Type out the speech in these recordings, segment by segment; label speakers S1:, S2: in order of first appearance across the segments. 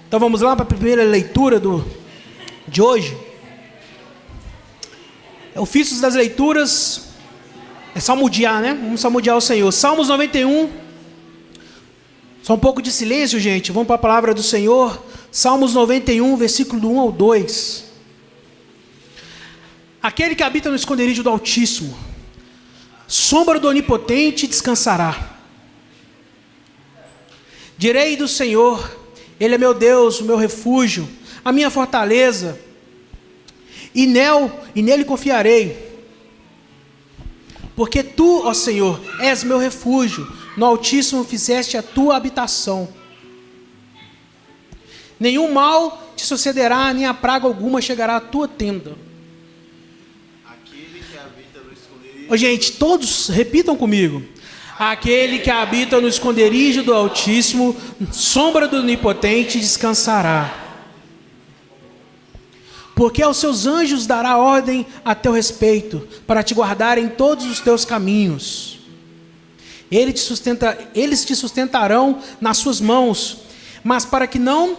S1: Então vamos lá para a primeira leitura de hoje. O ofício das leituras é salmodiar, né? Vamos salmodiar o Senhor. Salmos 91. Só um pouco de silêncio, gente. Vamos para a palavra do Senhor. Salmos 91, versículo do 1 ao 2. Aquele que habita no esconderijo do Altíssimo, sombra do Onipotente descansará. Direi do Senhor, Ele é meu Deus, o meu refúgio, a minha fortaleza, e nele confiarei. Porque Tu, ó Senhor, és meu refúgio, no Altíssimo fizeste a Tua habitação. Nenhum mal te sucederá, nem a praga alguma chegará à tua tenda.
S2: Aquele que habita no esconderijo.
S1: Ô, gente, todos repitam comigo. Aquele que habita no esconderijo do Altíssimo, sombra do Onipotente descansará. Porque aos seus anjos dará ordem a teu respeito, para te guardar em todos os teus caminhos. Eles te sustentarão nas suas mãos, mas para que não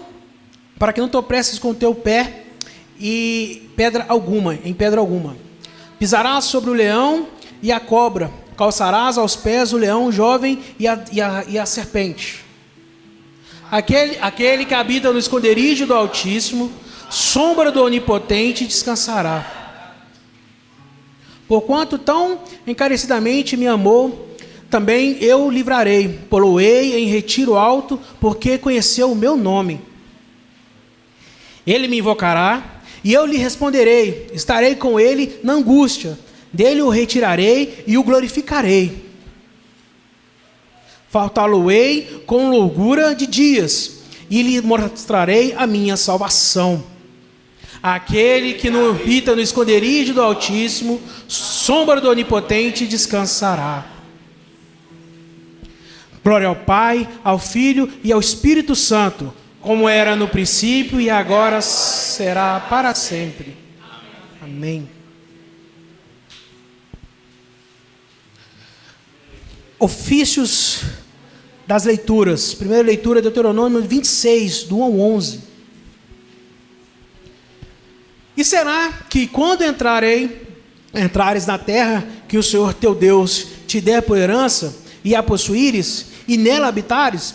S1: tropeces com o teu pé em pedra alguma. Pisarás sobre o leão e a cobra, calçarás aos pés o leão jovem e a serpente. Aquele que habita no esconderijo do Altíssimo, sombra do Onipotente descansará. Porquanto tão encarecidamente me amou, também eu o livrarei, pô-lo-ei em retiro alto, porque conheceu o meu nome. Ele me invocará, e eu lhe responderei, estarei com ele na angústia, dele o retirarei e o glorificarei. Fartá-lo-ei com longura de dias, e lhe mostrarei a minha salvação. Aquele que habita no esconderijo do Altíssimo, sombra do Onipotente descansará. Glória ao Pai, ao Filho e ao Espírito Santo, como era no princípio e agora será para sempre. Amém. Ofícios das leituras. Primeira leitura, Deuteronômio 26, do 1 ao 11. E será que quando entrares na terra que o Senhor teu Deus te der por herança, e a possuíres, e nela habitares,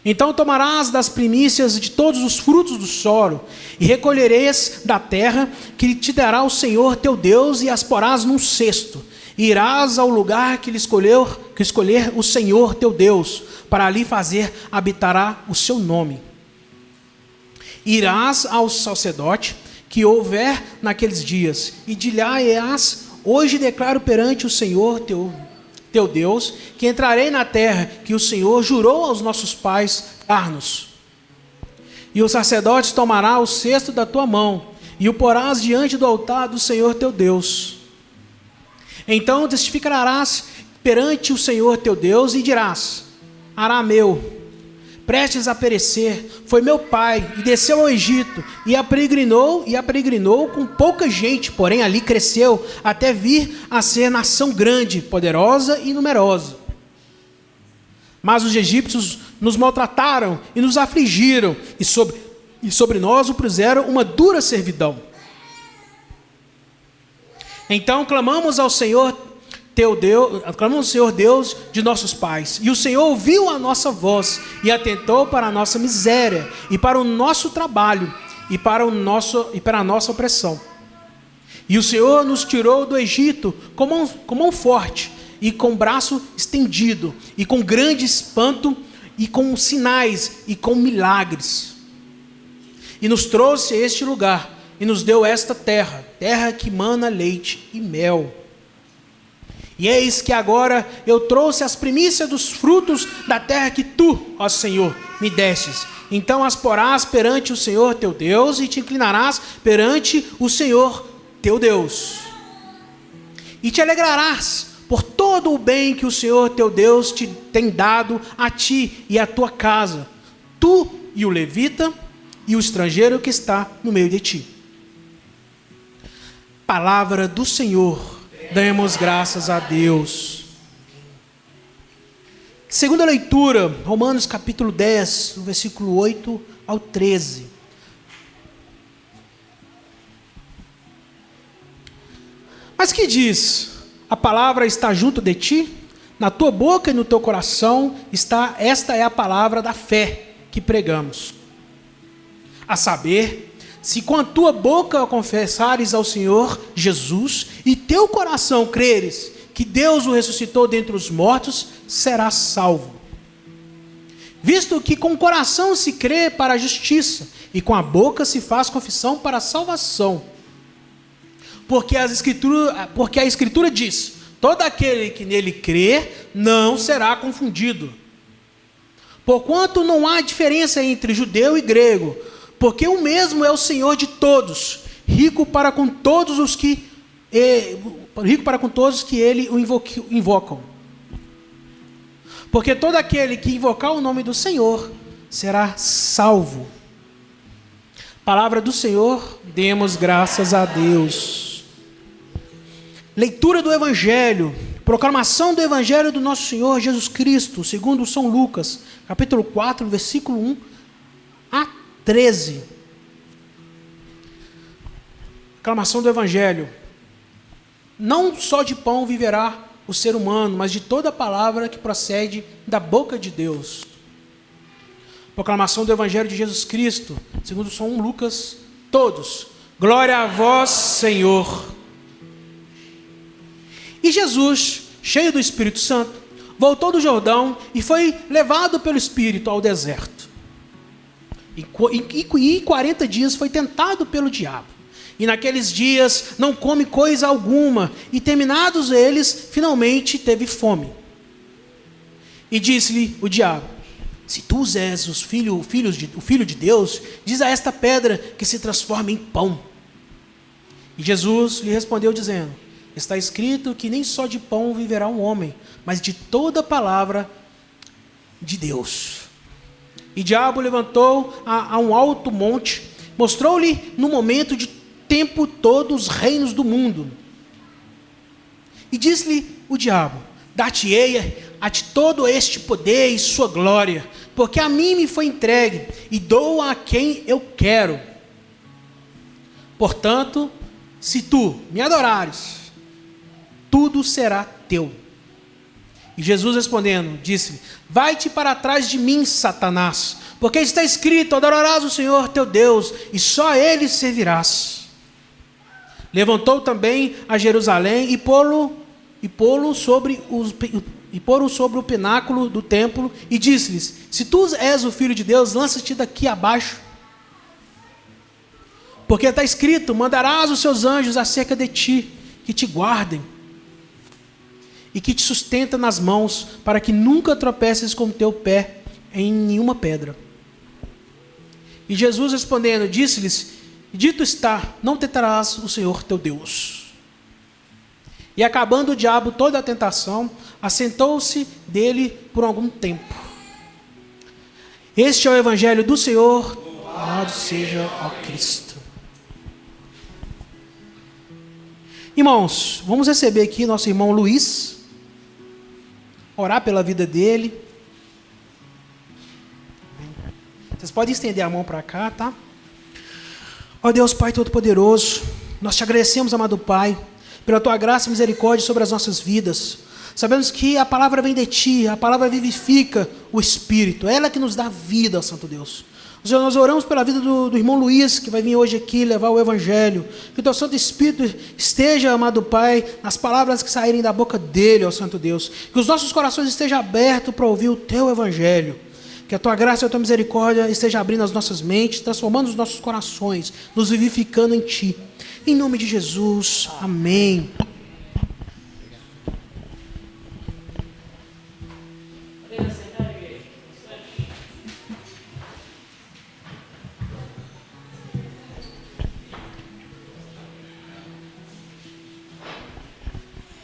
S1: então tomarás das primícias de todos os frutos do solo, e recolherás da terra que te dará o Senhor teu Deus, e as porás num cesto. E irás ao lugar que escolher o Senhor teu Deus, para ali fazer habitará o seu nome. Irás ao sacerdote que houver naqueles dias, e dir-lhe-ás: hoje declaro perante o Senhor teu Deus, que entrarei na terra que o Senhor jurou aos nossos pais dar-nos. E o sacerdote tomará o cesto da tua mão, e o porás diante do altar do Senhor teu Deus. Então testificarás perante o Senhor teu Deus, e dirás: Arameu, prestes a perecer, foi meu pai, e desceu ao Egito, e aperegrinou com pouca gente, porém ali cresceu, até vir a ser nação grande, poderosa e numerosa. Mas os egípcios nos maltrataram e nos afligiram, e sobre nós o puseram uma dura servidão. Então clamamos ao Senhor teu Deus, clamamos ao Senhor Deus de nossos pais, e o Senhor ouviu a nossa voz, e atentou para a nossa miséria, e para o nosso trabalho, e para a nossa opressão. E o Senhor nos tirou do Egito com mão forte, e com braço estendido, e com grande espanto, e com sinais, e com milagres. E nos trouxe a este lugar, e nos deu esta terra que mana leite e mel. E eis que agora eu trouxe as primícias dos frutos da terra que tu, ó Senhor, me destes. Então as porás perante o Senhor teu Deus, e te inclinarás perante o Senhor teu Deus. E te alegrarás por todo o bem que o Senhor teu Deus te tem dado a ti e à tua casa, tu e o levita e o estrangeiro que está no meio de ti. Palavra do Senhor. Demos graças a Deus. Segunda leitura, Romanos capítulo 10, no versículo 8 ao 13. Mas que diz? A palavra está junto de ti, na tua boca e no teu coração está, esta é a palavra da fé que pregamos. A saber, se com a tua boca confessares ao Senhor Jesus e teu coração creres que Deus o ressuscitou dentre os mortos, serás salvo. Visto que com o coração se crê para a justiça e com a boca se faz confissão para a salvação. Porque a Escritura diz: todo aquele que nele crê não será confundido. Porquanto não há diferença entre judeu e grego, porque o mesmo é o Senhor de todos, rico para com todos que ele o invocam. Porque todo aquele que invocar o nome do Senhor será salvo. Palavra do Senhor, demos graças a Deus. Leitura do Evangelho, proclamação do Evangelho do nosso Senhor Jesus Cristo, segundo São Lucas, capítulo 4, versículo 1 a 13. Proclamação do Evangelho. Não só de pão viverá o ser humano, mas de toda palavra que procede da boca de Deus. Proclamação do Evangelho de Jesus Cristo, segundo São Lucas, todos. Glória a vós, Senhor. E Jesus, cheio do Espírito Santo, voltou do Jordão e foi levado pelo Espírito ao deserto. E 40 dias foi tentado pelo diabo. E naqueles dias não come coisa alguma, e terminados eles, finalmente teve fome. E disse-lhe o diabo: se tu és o filho de Deus, diz a esta pedra que se transforme em pão. E Jesus lhe respondeu dizendo: está escrito que nem só de pão viverá um homem, mas de toda palavra de Deus. E o diabo levantou a um alto monte, mostrou-lhe no momento de tempo todos os reinos do mundo. E disse-lhe o diabo: dar-te-ei a ti todo este poder e sua glória, porque a mim me foi entregue, e dou a quem eu quero. Portanto, se tu me adorares, tudo será teu. E Jesus respondendo, disse-lhe: vai-te para trás de mim, Satanás, porque está escrito: adorarás o Senhor teu Deus, e só a Ele servirás. Levantou também a Jerusalém e pô-lo sobre o pináculo do templo, e disse-lhes: se tu és o Filho de Deus, lança-te daqui abaixo. Porque está escrito: mandarás os seus anjos acerca de ti, que te guardem, e que te sustenta nas mãos, para que nunca tropeces com o teu pé em nenhuma pedra. E Jesus respondendo, disse-lhes: dito está, não tentarás o Senhor teu Deus. E acabando o diabo toda a tentação, assentou-se dele por algum tempo. Este é o Evangelho do Senhor, louvado seja ao Cristo. Irmãos, vamos receber aqui nosso irmão Luiz, orar pela vida dele. Vocês podem estender a mão para cá, tá? Ó Deus Pai Todo-Poderoso, nós te agradecemos, amado Pai, pela Tua graça e misericórdia sobre as nossas vidas. Sabemos que a palavra vem de Ti, a palavra vivifica o Espírito, é ela que nos dá vida, ó Santo Deus. Senhor, nós oramos pela vida do irmão Luiz, que vai vir hoje aqui levar o Evangelho. Que o Teu Santo Espírito esteja, amado Pai, nas palavras que saírem da boca dele, ó Santo Deus. Que os nossos corações estejam abertos para ouvir o Teu Evangelho. Que a Tua graça e a Tua misericórdia esteja abrindo as nossas mentes, transformando os nossos corações, nos vivificando em Ti. Em nome de Jesus, amém.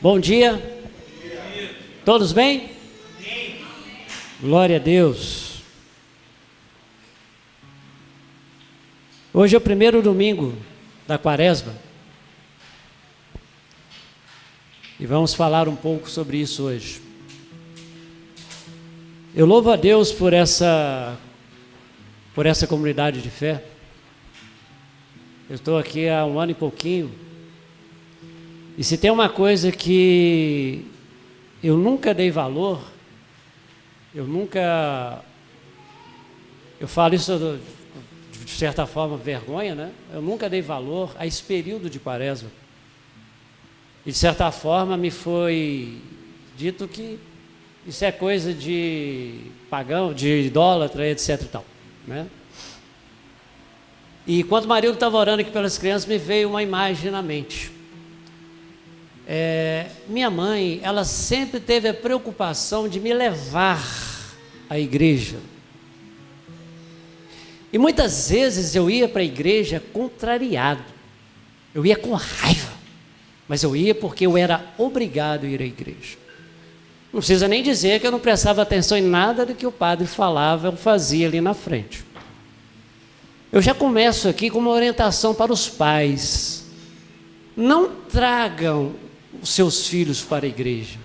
S2: Bom dia. Todos bem? Glória a Deus. Hoje é o primeiro domingo da Quaresma. E vamos falar um pouco sobre isso hoje. Eu louvo a Deus por essa comunidade de fé. Eu estou aqui há 1 ano e pouquinho. E se tem uma coisa que eu nunca dei valor, eu falo isso de certa forma vergonha, né? Eu nunca dei valor a esse período de quaresma. E de certa forma me foi dito que isso é coisa de pagão, de idólatra, etc e tal, né? E quando o marido estava orando aqui pelas crianças, me veio uma imagem na mente. Minha mãe, ela sempre teve a preocupação de me levar à igreja. E muitas vezes eu ia para a igreja contrariado. Eu ia com raiva. Mas eu ia porque eu era obrigado a ir à igreja. Não precisa nem dizer que eu não prestava atenção em nada do que o padre falava ou fazia ali na frente. Eu já começo aqui com uma orientação para os pais. Não tragam os seus filhos para a igreja.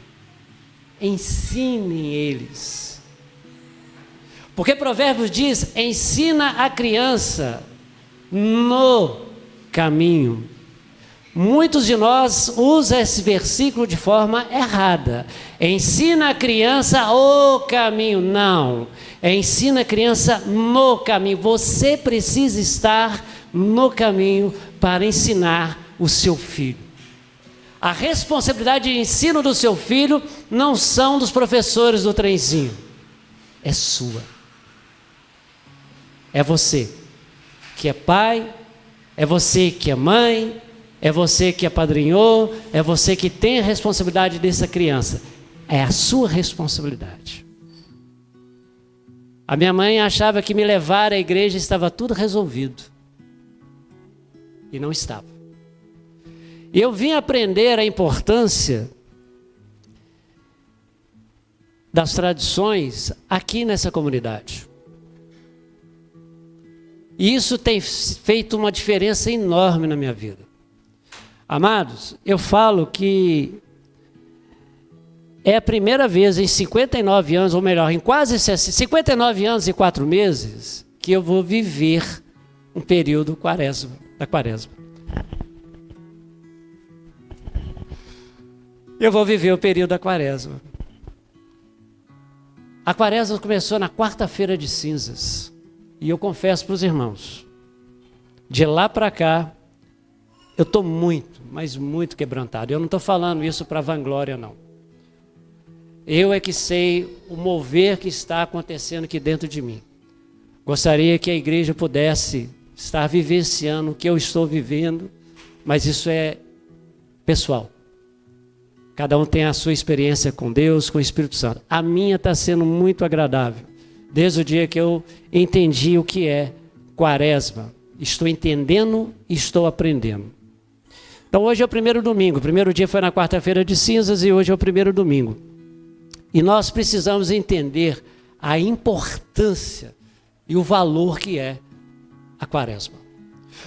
S2: Ensinem eles. Porque Provérbios diz: ensina a criança no caminho. Muitos de nós usam esse versículo de forma errada. Ensina a criança o caminho. Não. Ensina a criança no caminho. Você precisa estar no caminho para ensinar o seu filho. A responsabilidade de ensino do seu filho não são dos professores do trenzinho. É sua. É você que é pai, é você que é mãe, é você que apadrinhou, é você que tem a responsabilidade dessa criança. É a sua responsabilidade. A minha mãe achava que me levar à igreja estava tudo resolvido. E não estava. E eu vim aprender a importância das tradições aqui nessa comunidade. E isso tem feito uma diferença enorme na minha vida. Amados, eu falo que é a primeira vez em 59 anos, ou melhor, em quase 59 anos e 4 meses, que eu vou viver um período da quaresma. Eu vou viver o período da quaresma. A quaresma começou na quarta-feira de cinzas. E eu confesso para os irmãos, de lá para cá, eu estou muito, mas muito quebrantado. Eu não estou falando isso para vanglória, não. Eu é que sei o mover que está acontecendo aqui dentro de mim. Gostaria que a igreja pudesse estar vivenciando o que eu estou vivendo, mas isso é pessoal. Cada um tem a sua experiência com Deus, com o Espírito Santo. A minha está sendo muito agradável. Desde o dia que eu entendi o que é quaresma. Estou entendendo e estou aprendendo. Então hoje é o primeiro domingo. O primeiro dia foi na quarta-feira de cinzas e hoje é o primeiro domingo. E nós precisamos entender a importância e o valor que é a quaresma.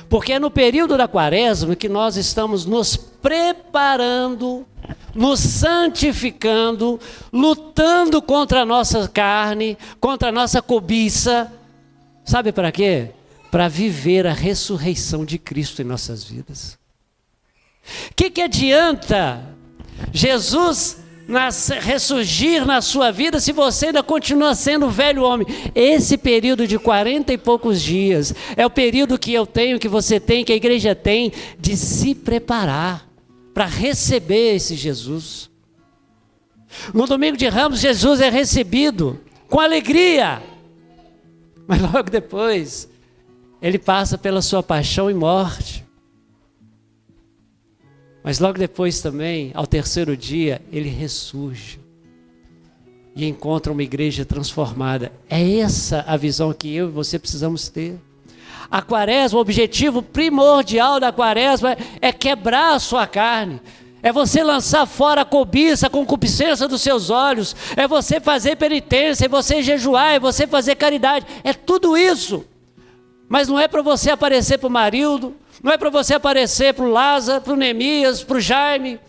S2: Porque é no período da quaresma que nós estamos nos preparando, nos santificando, lutando contra a nossa carne, contra a nossa cobiça. Sabe para quê? Para viver a ressurreição de Cristo em nossas vidas. O que adianta Jesus ressurgir na sua vida se você ainda continua sendo velho homem? Esse período de 40 e poucos dias é o período que eu tenho, que você tem, que a igreja tem, de se preparar para receber esse Jesus. No domingo de Ramos, Jesus é recebido com alegria, mas logo depois ele passa pela sua paixão e morte. Mas logo depois também, ao terceiro dia, ele ressurge e encontra uma igreja transformada. É essa a visão que eu e você precisamos ter. A quaresma, o objetivo primordial da quaresma é quebrar a sua carne. É você lançar fora a cobiça, a concupiscência dos seus olhos. É você fazer penitência, é você jejuar, é você fazer caridade. É tudo isso. Mas não é para você aparecer para o Marildo, não é para você aparecer para o Lázaro, para o Neemias, para o Jaime.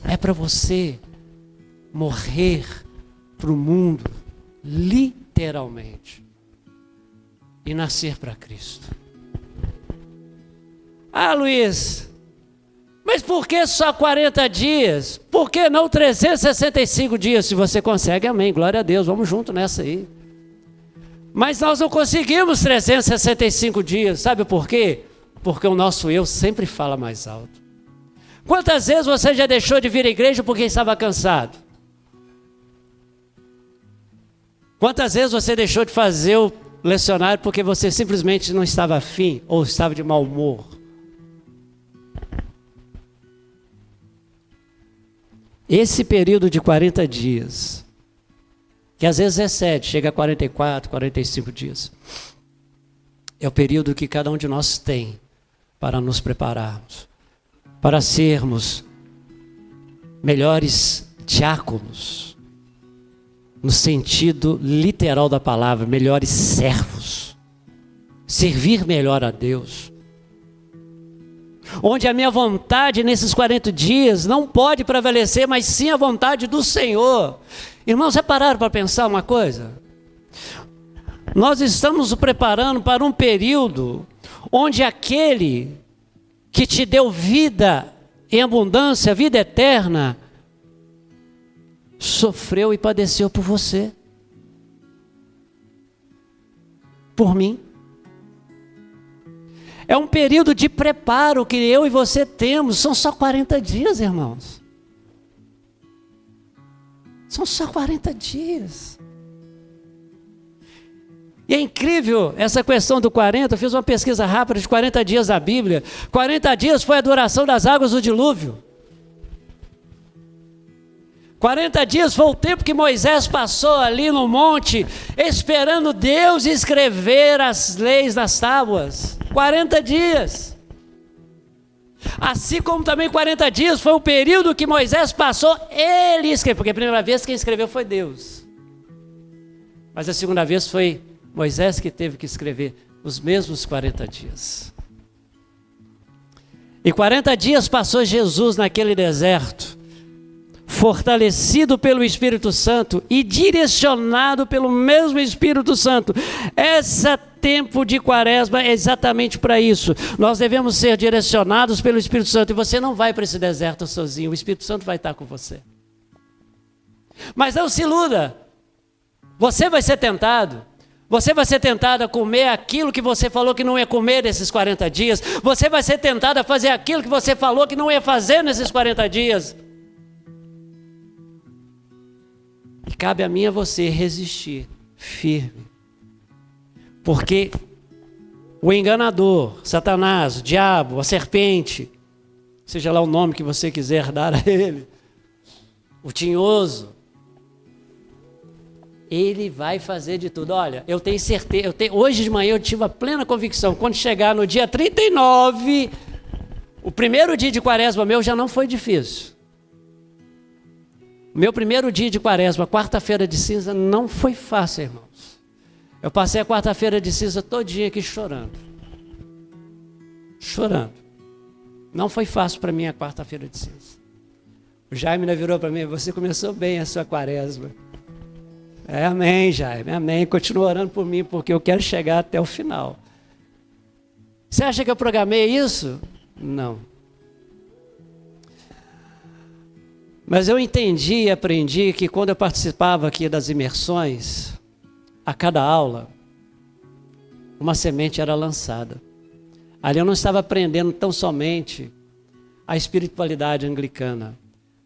S2: É para você morrer para o mundo literalmente, e nascer para Cristo. Ah, Luiz, mas por que só 40 dias? Por que não 365 dias? Se você consegue, amém, glória a Deus, vamos junto nessa aí. Mas nós não conseguimos 365 dias, sabe por quê? Porque o nosso eu sempre fala mais alto. Quantas vezes você já deixou de vir à igreja porque estava cansado? Quantas vezes você deixou de fazer o lecionário porque você simplesmente não estava afim ou estava de mau humor? Esse período de 40 dias, que às vezes excede, chega a 44, 45 dias, é o período que cada um de nós tem para nos prepararmos, para sermos melhores diáconos, no sentido literal da palavra, melhores servos, servir melhor a Deus. Onde a minha vontade nesses 40 dias não pode prevalecer, mas sim a vontade do Senhor. Irmãos, já pararam para pensar uma coisa? Nós estamos nos preparando para um período onde aquele que te deu vida em abundância, vida eterna, sofreu e padeceu por você, por mim. É um período de preparo que eu e você temos. São só 40 dias, irmãos. São só 40 dias. E é incrível essa questão do 40. Eu fiz uma pesquisa rápida de 40 dias da Bíblia. 40 dias foi a duração das águas do dilúvio. 40 dias foi o tempo que Moisés passou ali no monte, esperando Deus escrever as leis nas tábuas. 40 dias. Assim como também 40 dias foi o período que Moisés passou, ele escreveu, porque a primeira vez quem escreveu foi Deus. Mas a segunda vez foi Moisés que teve que escrever os mesmos 40 dias. E 40 dias passou Jesus naquele deserto, fortalecido pelo Espírito Santo e direcionado pelo mesmo Espírito Santo. Esse tempo de quaresma é exatamente para isso. Nós devemos ser direcionados pelo Espírito Santo. E você não vai para esse deserto sozinho. O Espírito Santo vai estar com você. Mas não se iluda. Você vai ser tentado. Você vai ser tentado a comer aquilo que você falou que não ia comer nesses 40 dias. Você vai ser tentado a fazer aquilo que você falou que não ia fazer nesses 40 dias. E cabe a mim e a você resistir, firme. Porque o enganador, Satanás, o diabo, a serpente, seja lá o nome que você quiser dar a ele, o tinhoso, ele vai fazer de tudo. Olha, eu tenho certeza, hoje de manhã eu tive a plena convicção, quando chegar no dia 39, o primeiro dia de quaresma meu já não foi difícil. Meu primeiro dia de quaresma, quarta-feira de cinza, não foi fácil, irmãos. Eu passei a quarta-feira de cinza todinha aqui chorando. Chorando. Não foi fácil para mim a quarta-feira de cinza. O Jaime ainda virou para mim: você começou bem a sua quaresma. Amém, Jaime, amém. Continua orando por mim, porque eu quero chegar até o final. Você acha que eu programei isso? Não. Mas eu entendi e aprendi que quando eu participava aqui das imersões, a cada aula, uma semente era lançada. Ali eu não estava aprendendo tão somente a espiritualidade anglicana.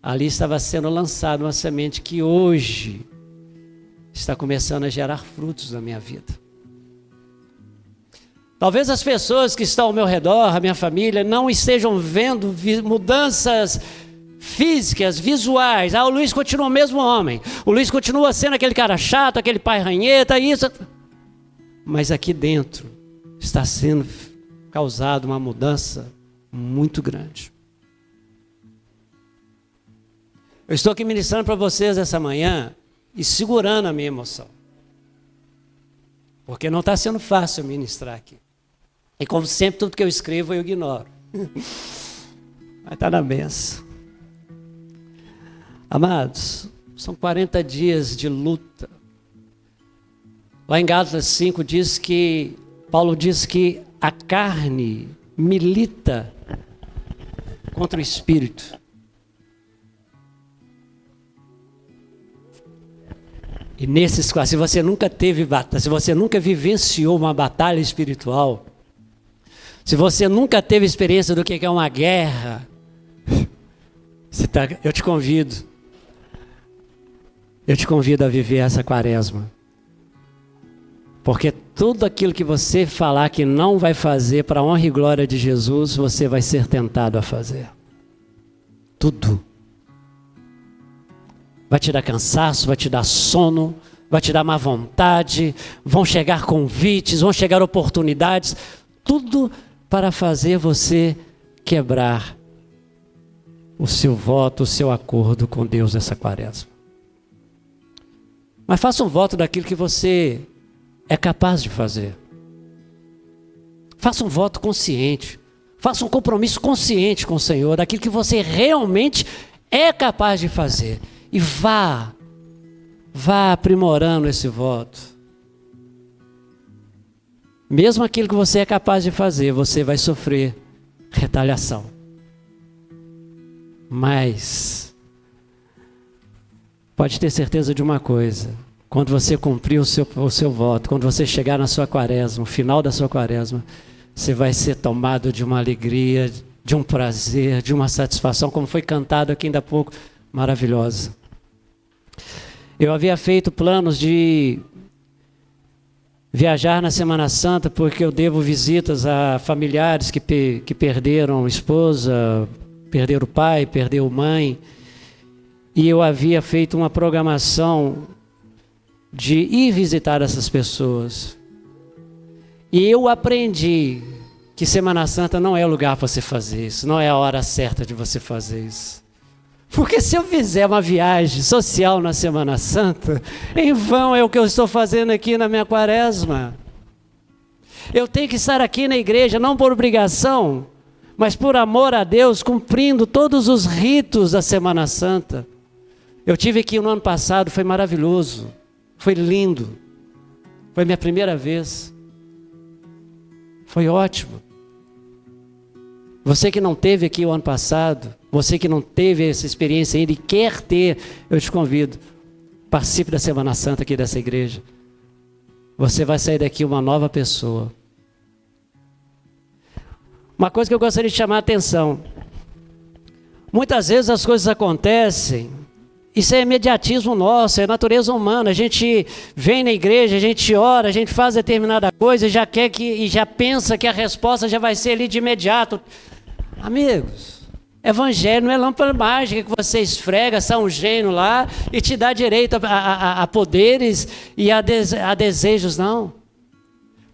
S2: Ali estava sendo lançada uma semente que hoje está começando a gerar frutos na minha vida. Talvez as pessoas que estão ao meu redor, a minha família, não estejam vendo mudanças físicas, visuais. O Luiz continua o mesmo homem. O Luiz continua sendo aquele cara chato, aquele pai ranheta, isso. Mas aqui dentro está sendo causada uma mudança muito grande. Eu estou aqui ministrando para vocês essa manhã e segurando a minha emoção. Porque não está sendo fácil ministrar aqui. E como sempre, tudo que eu escrevo eu ignoro. Mas está na benção. Amados, são 40 dias de luta, Lá em Gálatas 5 Paulo diz que a carne milita contra o espírito. E nesses casos, se você nunca teve batalha, se você nunca vivenciou uma batalha espiritual, se você nunca teve experiência do que é uma guerra, eu te convido a viver essa quaresma. Porque tudo aquilo que você falar que não vai fazer para a honra e glória de Jesus, você vai ser tentado a fazer. Tudo. Vai te dar cansaço, vai te dar sono, vai te dar má vontade, vão chegar convites, vão chegar oportunidades, tudo para fazer você quebrar o seu voto, o seu acordo com Deus nessa quaresma. Mas faça um voto daquilo que você é capaz de fazer. Faça um voto consciente. Faça um compromisso consciente com o Senhor, daquilo que você realmente é capaz de fazer. E vá aprimorando esse voto. Mesmo aquilo que você é capaz de fazer, você vai sofrer retaliação. Mas pode ter certeza de uma coisa: quando você cumprir o seu voto, quando você chegar na sua quaresma, no final da sua quaresma, você vai ser tomado de uma alegria, de um prazer, de uma satisfação, como foi cantado aqui ainda há pouco, maravilhosa. Eu havia feito planos de viajar na Semana Santa, porque eu devo visitas a familiares que perderam esposa, perderam pai, perderam mãe. E eu havia feito uma programação de ir visitar essas pessoas. E eu aprendi que Semana Santa não é o lugar para você fazer isso, não é a hora certa de você fazer isso. Porque se eu fizer uma viagem social na Semana Santa, em vão é o que eu estou fazendo aqui na minha quaresma. Eu tenho que estar aqui na igreja, não por obrigação, mas por amor a Deus, cumprindo todos os ritos da Semana Santa. Eu tive aqui no ano passado, foi maravilhoso, foi lindo, foi minha primeira vez, foi ótimo. Você que não teve aqui o ano passado, você que não teve essa experiência ainda e quer ter, eu te convido, participe da Semana Santa aqui dessa igreja. Você vai sair daqui uma nova pessoa. Uma coisa que eu gostaria de chamar a atenção: muitas vezes as coisas acontecem, isso é imediatismo nosso, é natureza humana. A gente vem na igreja, a gente ora, a gente faz determinada coisa e já pensa que a resposta já vai ser ali de imediato. Amigos, evangelho não é lâmpada mágica que você esfrega São Gênio lá e te dá direito a poderes e a desejos, não.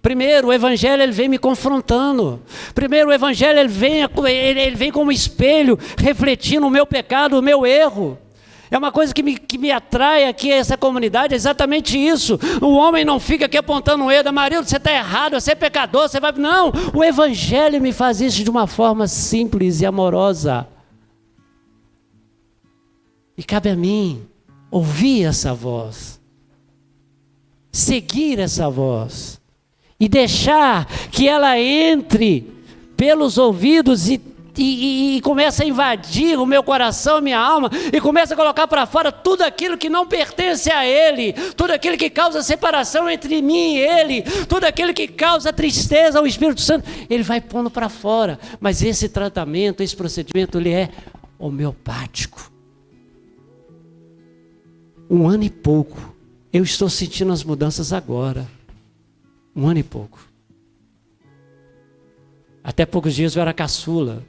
S2: Primeiro, o evangelho ele vem me confrontando. Primeiro, o evangelho ele vem como espelho, refletindo o meu pecado, o meu erro. É uma coisa que me atrai aqui a essa comunidade, é exatamente isso. O homem não fica aqui apontando o dedo: marido, você está errado, você é pecador, você vai... Não, o evangelho me faz isso de uma forma simples e amorosa. E cabe a mim ouvir essa voz, seguir essa voz, e deixar que ela entre pelos ouvidos e começa a invadir o meu coração, a minha alma, e começa a colocar para fora tudo aquilo que não pertence a Ele, tudo aquilo que causa separação entre mim e Ele, tudo aquilo que causa tristeza ao Espírito Santo, Ele vai pondo para fora. Mas esse tratamento, esse procedimento, ele é homeopático. 1 ano e pouco, eu estou sentindo as mudanças agora. 1 ano e pouco. Até poucos dias eu era caçula.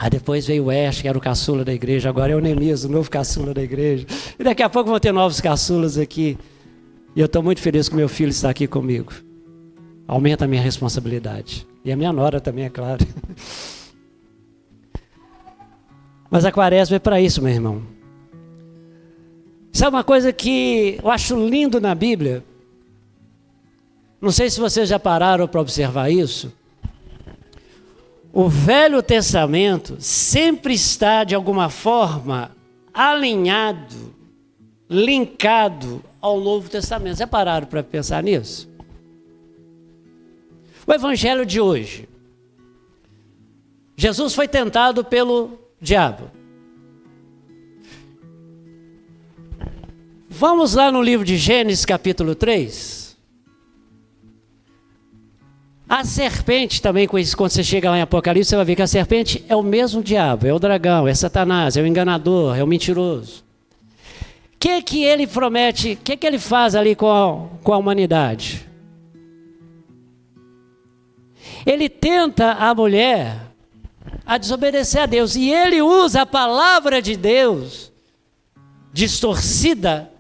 S2: Aí depois veio o Ash, que era o caçula da igreja. Agora é o Neemias, o novo caçula da igreja. E daqui a pouco vão ter novos caçulas aqui. E eu estou muito feliz que meu filho está aqui comigo. Aumenta a minha responsabilidade. E a minha nora também, é claro. Mas a quaresma é para isso, meu irmão. Sabe uma coisa que eu acho lindo na Bíblia? Não sei se vocês já pararam para observar isso. O Velho Testamento sempre está, de alguma forma, alinhado, linkado ao Novo Testamento. Já pararam para pensar nisso? O evangelho de hoje. Jesus foi tentado pelo diabo. Vamos lá no livro de Gênesis, capítulo 3. A serpente também, quando você chega lá em Apocalipse, você vai ver que a serpente é o mesmo diabo, é o dragão, é Satanás, é o enganador, é o mentiroso. O que ele promete, o que ele faz ali com a humanidade? Ele tenta a mulher a desobedecer a Deus, e ele usa a palavra de Deus distorcida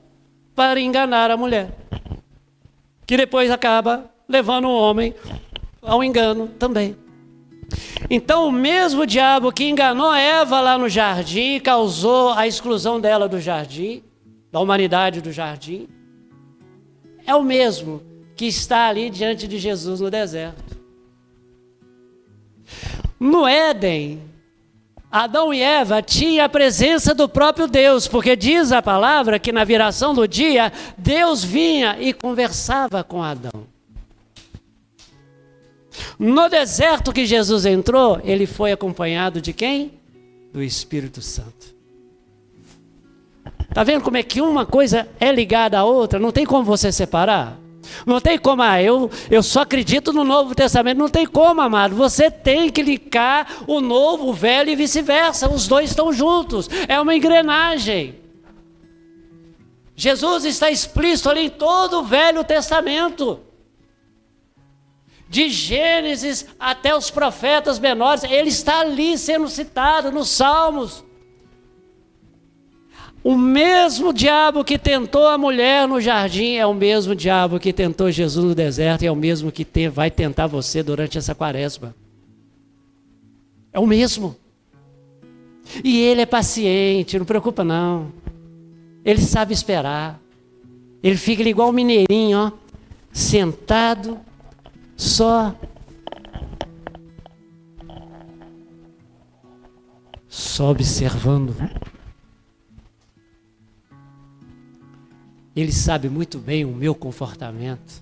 S2: para enganar a mulher, que depois acaba levando o homem ao engano também. Então o mesmo diabo que enganou Eva lá no jardim e causou a exclusão dela do jardim, da humanidade do jardim, é o mesmo que está ali diante de Jesus no deserto. No Éden, Adão e Eva tinham a presença do próprio Deus, porque diz a palavra que na viração do dia, Deus vinha e conversava com Adão. No deserto que Jesus entrou, ele foi acompanhado de quem? Do Espírito Santo. Está vendo como é que uma coisa é ligada à outra? Não tem como você separar. Não tem como, eu só acredito no Novo Testamento. Não tem como, amado. Você tem que ligar o novo, o velho e vice-versa. Os dois estão juntos. É uma engrenagem. Jesus está explícito ali em todo o Velho Testamento. De Gênesis até os profetas menores. Ele está ali sendo citado nos Salmos. O mesmo diabo que tentou a mulher no jardim é o mesmo diabo que tentou Jesus no deserto e é o mesmo que vai tentar você durante essa quaresma. É o mesmo. E ele é paciente, não preocupa não. Ele sabe esperar. Ele fica igual o mineirinho, ó, sentado, só observando. Ele sabe muito bem o meu comportamento.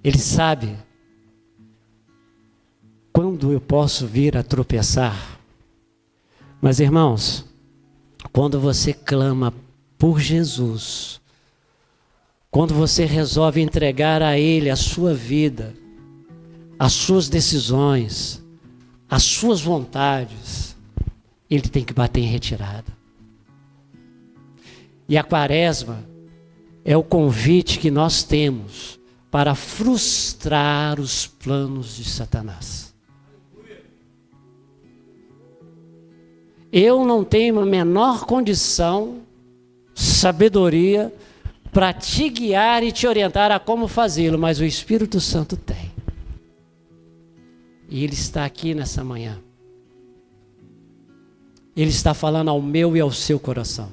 S2: Ele sabe quando eu posso vir a tropeçar. Mas, irmãos, quando você clama por Jesus, quando você resolve entregar a Ele a sua vida, as suas decisões, as suas vontades, Ele tem que bater em retirada. E a quaresma é o convite que nós temos para frustrar os planos de Satanás. Eu não tenho a menor condição, sabedoria, para te guiar e te orientar a como fazê-lo, mas o Espírito Santo tem. E Ele está aqui nessa manhã. Ele está falando ao meu e ao seu coração.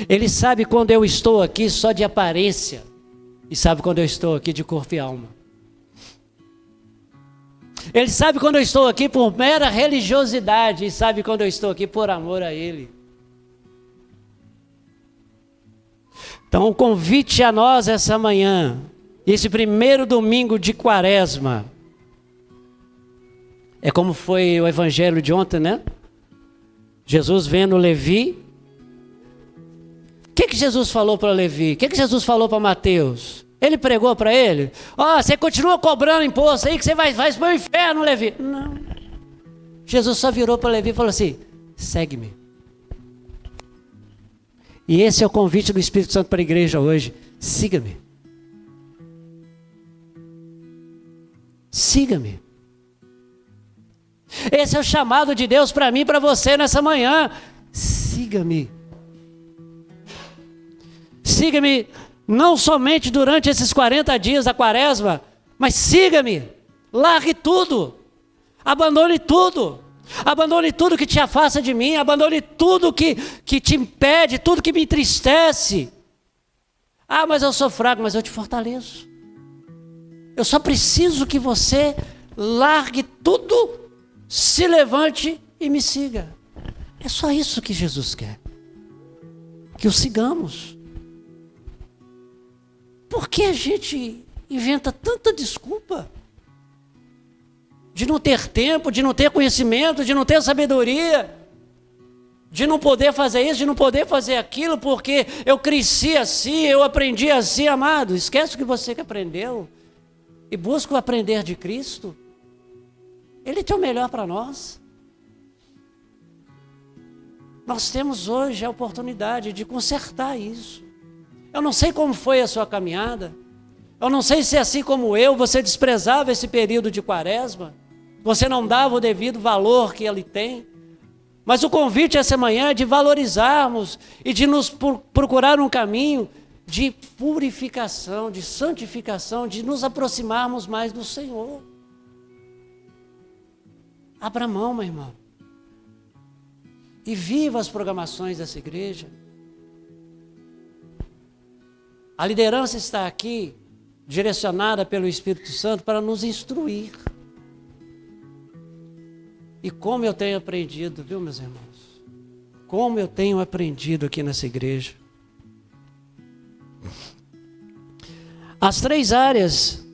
S2: Ele sabe quando eu estou aqui só de aparência e sabe quando eu estou aqui de corpo e alma. Ele sabe quando eu estou aqui por mera religiosidade e sabe quando eu estou aqui por amor a Ele. Então o convite a nós essa manhã, esse primeiro domingo de quaresma, é como foi o evangelho de ontem, né? Jesus vendo Levi. O que Jesus falou para Levi? O que Jesus falou para Mateus? Ele pregou para ele? Você continua cobrando imposto aí que você vai para o inferno, Levi. Não. Jesus só virou para Levi e falou assim: segue-me. E esse é o convite do Espírito Santo para a igreja hoje. Siga-me. Siga-me. Esse é o chamado de Deus para mim e para você nessa manhã. Siga-me. Siga-me não somente durante esses 40 dias da quaresma, mas siga-me. Largue tudo. Abandone tudo. Abandone tudo que te afasta de mim. Abandone tudo que te impede, tudo que me entristece. Mas eu sou fraco, mas eu te fortaleço. Eu só preciso que você largue tudo, se levante e me siga. É só isso que Jesus quer. que o sigamos. Por que a gente inventa tanta desculpa? De não ter tempo, de não ter conhecimento, de não ter sabedoria, de não poder fazer isso, de não poder fazer aquilo, porque eu cresci assim, eu aprendi assim, amado. Esquece o que você aprendeu e busca o aprender de Cristo. Ele tem o melhor para nós. Nós temos hoje a oportunidade de consertar isso. Eu não sei como foi a sua caminhada. Eu não sei se assim como eu, você desprezava esse período de quaresma. Você não dava o devido valor que ele tem. Mas o convite essa manhã é de valorizarmos e de nos procurar um caminho de purificação, de santificação, de nos aproximarmos mais do Senhor. Abra mão, meu irmão. E viva as programações dessa igreja. A liderança está aqui, direcionada pelo Espírito Santo, para nos instruir. E como eu tenho aprendido, viu, meus irmãos? Como eu tenho aprendido aqui nessa igreja. As 3 áreas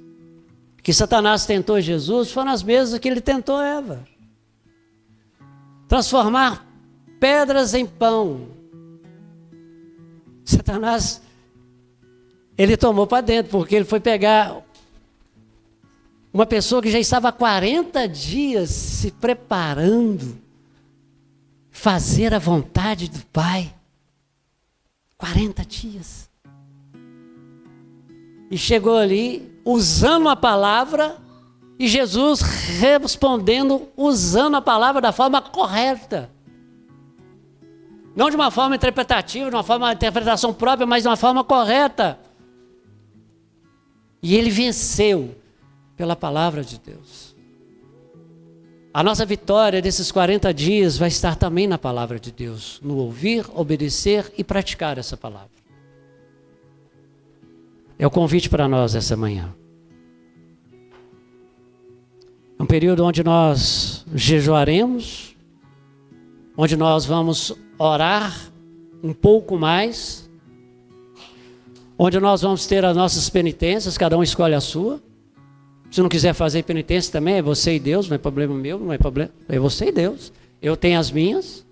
S2: que Satanás tentou Jesus foram as mesmas que ele tentou Eva. Transformar pedras em pão. Satanás, ele tomou para dentro, porque ele foi pegar uma pessoa que já estava há 40 dias se preparando, fazer a vontade do Pai. 40 dias. E chegou ali, usando a palavra, e Jesus respondendo, usando a palavra da forma correta. Não de uma forma interpretativa, de uma forma de interpretação própria, mas de uma forma correta. E ele venceu pela palavra de Deus. A nossa vitória desses 40 dias vai estar também na palavra de Deus, no ouvir, obedecer e praticar essa palavra. É o convite para nós essa manhã. É um período onde nós jejuaremos, onde nós vamos orar um pouco mais, onde nós vamos ter as nossas penitências, cada um escolhe a sua. Se não quiser fazer penitência também, é você e Deus, não é problema meu, não é problema, é você e Deus. Eu tenho as minhas,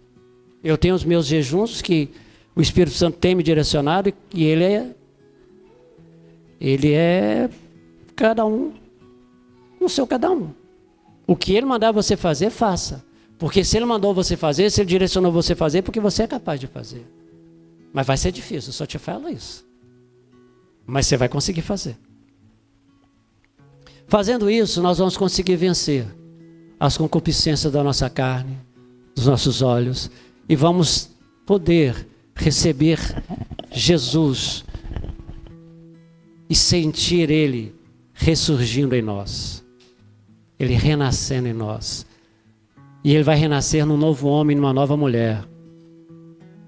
S2: eu tenho os meus jejuns que o Espírito Santo tem me direcionado e ele é cada um no seu cada um. O que ele mandar você fazer, faça. Porque se ele mandou você fazer, se ele direcionou você fazer, porque você é capaz de fazer. Mas vai ser difícil, eu só te falo isso. Mas você vai conseguir fazer. Fazendo isso, nós vamos conseguir vencer as concupiscências da nossa carne, dos nossos olhos, e vamos poder receber Jesus e sentir Ele ressurgindo em nós, Ele renascendo em nós. E Ele vai renascer num novo homem, numa nova mulher,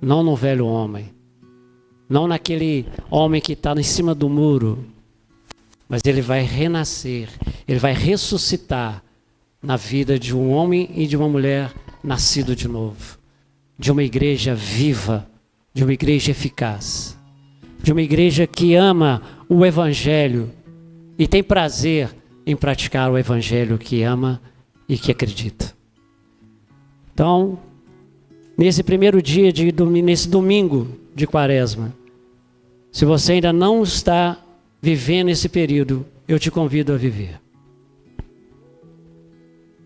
S2: não no velho homem, não naquele homem que está em cima do muro, mas Ele vai renascer, Ele vai ressuscitar na vida de um homem e de uma mulher nascido de novo, de uma igreja viva, de uma igreja eficaz, de uma igreja que ama o Evangelho e tem prazer em praticar o Evangelho, que ama e que acredita. Então, nesse primeiro dia, nesse domingo de Quaresma, se você ainda não está vivendo esse período, eu te convido a viver.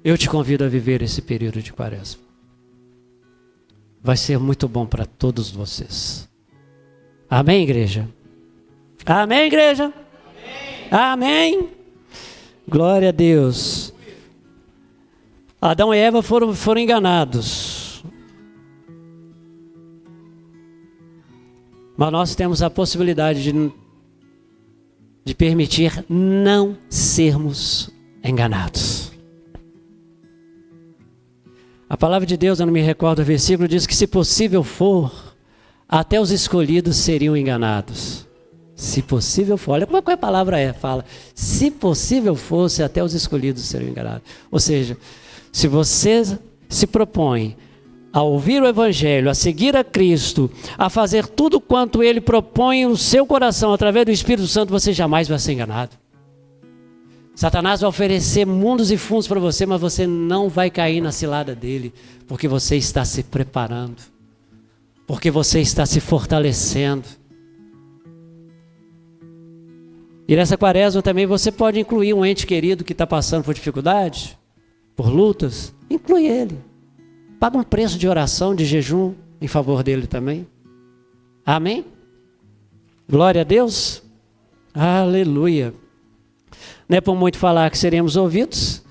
S2: Eu te convido a viver esse período de Quaresma. Vai ser muito bom para todos vocês. Amém, igreja? Amém, igreja? Amém. Amém. Glória a Deus. Adão e Eva foram enganados. Mas nós temos a possibilidade de permitir não sermos enganados. A palavra de Deus, eu não me recordo o versículo, diz que se possível for, até os escolhidos seriam enganados. Se possível for, olha como a palavra fala. Se possível fosse, até os escolhidos seriam enganados. Ou seja, se você se propõe a ouvir o Evangelho, a seguir a Cristo, a fazer tudo quanto Ele propõe no seu coração através do Espírito Santo, você jamais vai ser enganado. Satanás vai oferecer mundos e fundos para você, mas você não vai cair na cilada dele, porque você está se preparando, porque você está se fortalecendo. E nessa quaresma também você pode incluir um ente querido que está passando por dificuldade, por lutas, inclui ele. Paga um preço de oração, de jejum em favor dele também. Amém? Glória a Deus. Aleluia. Não é por muito falar que seremos ouvidos.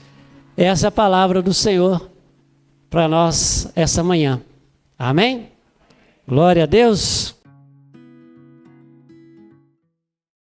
S2: Essa é a palavra do Senhor para nós essa manhã. Amém? Glória a Deus.